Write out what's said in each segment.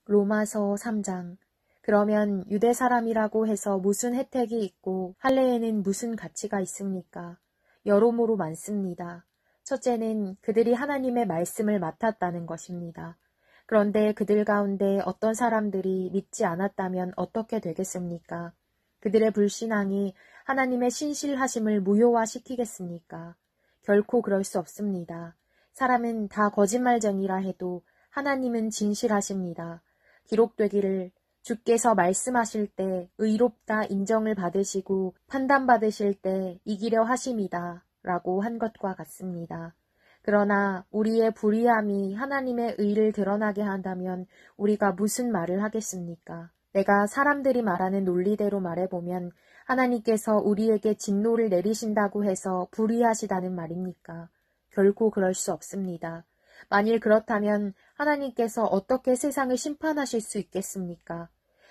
로마서 3장. 그러면 유대 사람이라고 해서 무슨 혜택이 있고 할례에는 무슨 가치가 있습니까? 여러모로 많습니다. 첫째는 그들이 하나님의 말씀을 맡았다는 것입니다. 그런데 그들 가운데 어떤 사람들이 믿지 않았다면 어떻게 되겠습니까? 그들의 불신앙이 하나님의 신실하심을 무효화시키겠습니까? 결코 그럴 수 없습니다. 사람은 다 거짓말쟁이라 해도 하나님은 진실하십니다. 기록되기를 주께서 말씀하실 때 의롭다 인정을 받으시고 판단받으실 때 이기려 하심이다 라고 한 것과 같습니다. 그러나 우리의 불의함이 하나님의 의를 드러나게 한다면 우리가 무슨 말을 하겠습니까? 내가 사람들이 말하는 논리대로 말해보면 하나님께서 우리에게 진노를 내리신다고 해서 불의하시다는 말입니까? 결코 그럴 수 없습니다. 만일 그렇다면 하나님께서 어떻게 세상을 심판하실 수 있겠습니까?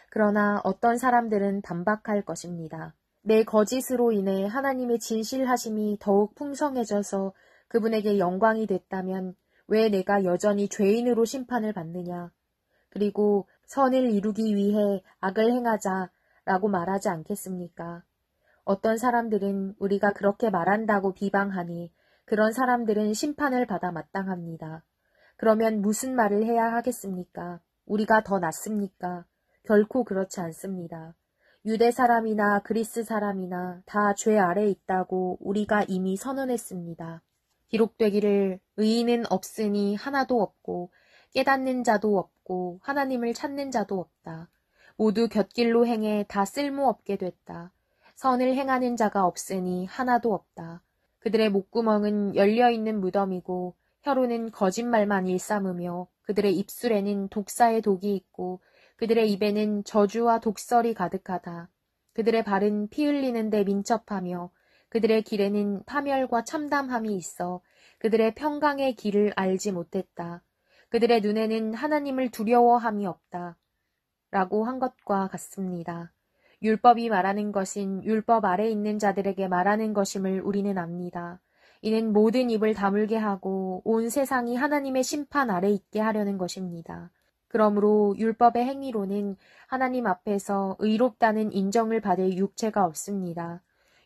그러나 어떤 사람들은 반박할 것입니다. 내 거짓으로 인해 하나님의 진실하심이 더욱 풍성해져서 그분에게 영광이 됐다면 왜 내가 여전히 죄인으로 심판을 받느냐? 그리고 선을 이루기 위해 악을 행하자라고 말하지 않겠습니까? 어떤 사람들은 우리가 그렇게 말한다고 비방하니 그런 사람들은 심판을 받아 마땅합니다. 그러면 무슨 말을 해야 하겠습니까? 우리가 더 낫습니까? 결코 그렇지 않습니다. 유대 사람이나 그리스 사람이나 다 죄 아래 있다고 우리가 이미 선언했습니다. 기록되기를 의인은 없으니 하나도 없고 깨닫는 자도 없고 하나님을 찾는 자도 없다. 모두 곁길로 행해 다 쓸모없게 됐다. 선을 행하는 자가 없으니 하나도 없다. 그들의 목구멍은 열려있는 무덤이고 혀로는 거짓말만 일삼으며 그들의 입술에는 독사의 독이 있고 그들의 입에는 저주와 독설이 가득하다. 그들의 발은 피 흘리는 데 민첩하며 그들의 길에는 파멸과 참담함이 있어 그들의 평강의 길을 알지 못했다. 그들의 눈에는 하나님을 두려워함이 없다. 라고 한 것과 같습니다. 율법이 말하는 것은 율법 아래 있는 자들에게 말하는 것임을 우리는 압니다. 이는 모든 입을 다물게 하고 온 세상이 하나님의 심판 아래 있게 하려는 것입니다. 그러므로 율법의 행위로는 하나님 앞에서 의롭다는 인정을 받을 육체가 없습니다.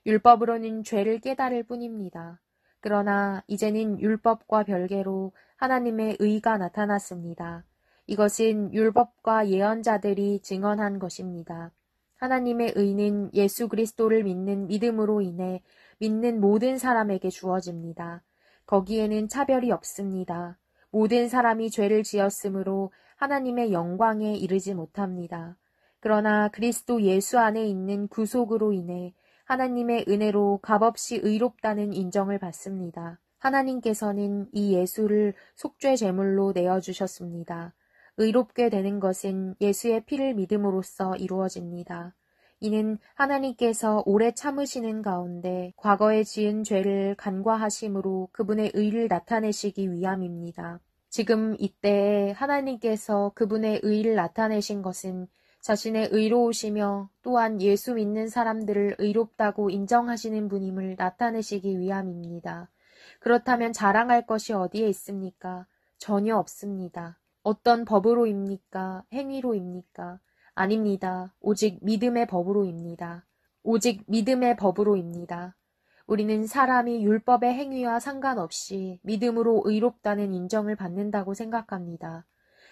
율법으로는 죄를 깨달을 뿐입니다. 그러나 이제는 율법과 별개로 하나님의 의가 나타났습니다. 이것은 율법과 예언자들이 증언한 것입니다. 하나님의 의는 예수 그리스도를 믿는 믿음으로 인해 믿는 모든 사람에게 주어집니다. 거기에는 차별이 없습니다. 모든 사람이 죄를 지었으므로 하나님의 영광에 이르지 못합니다. 그러나 그리스도 예수 안에 있는 구속으로 인해 하나님의 은혜로 값없이 의롭다는 인정을 받습니다. 하나님께서는 이 예수를 속죄 제물로 내어주셨습니다. 의롭게 되는 것은 예수의 피를 믿음으로써 이루어집니다. 이는 하나님께서 오래 참으시는 가운데 과거에 지은 죄를 간과하심으로 그분의 의를 나타내시기 위함입니다. 지금 이때에 하나님께서 그분의 의를 나타내신 것은 자신의 의로우시며 또한 예수 믿는 사람들을 의롭다고 인정하시는 분임을 나타내시기 위함입니다. 그렇다면 자랑할 것이 어디에 있습니까? 전혀 없습니다. 어떤 법으로입니까? 행위로입니까? 아닙니다. 오직 믿음의 법으로입니다. 오직 믿음의 법으로입니다. 우리는 사람이 율법의 행위와 상관없이 믿음으로 의롭다는 인정을 받는다고 생각합니다.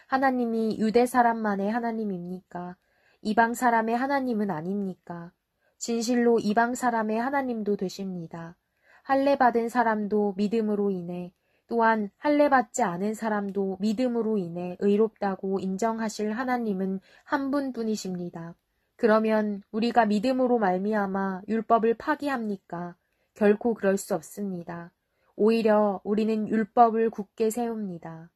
하나님이 유대 사람만의 하나님입니까? 이방 사람의 하나님은 아닙니까? 진실로 이방 사람의 하나님도 되십니다. 할례 받은 사람도 믿음으로 인해 또한 할례 받지 않은 사람도 믿음으로 인해 의롭다고 인정하실 하나님은 한 분뿐이십니다. 그러면 우리가 믿음으로 말미암아 율법을 파기합니까? 결코 그럴 수 없습니다. 오히려 우리는 율법을 굳게 세웁니다.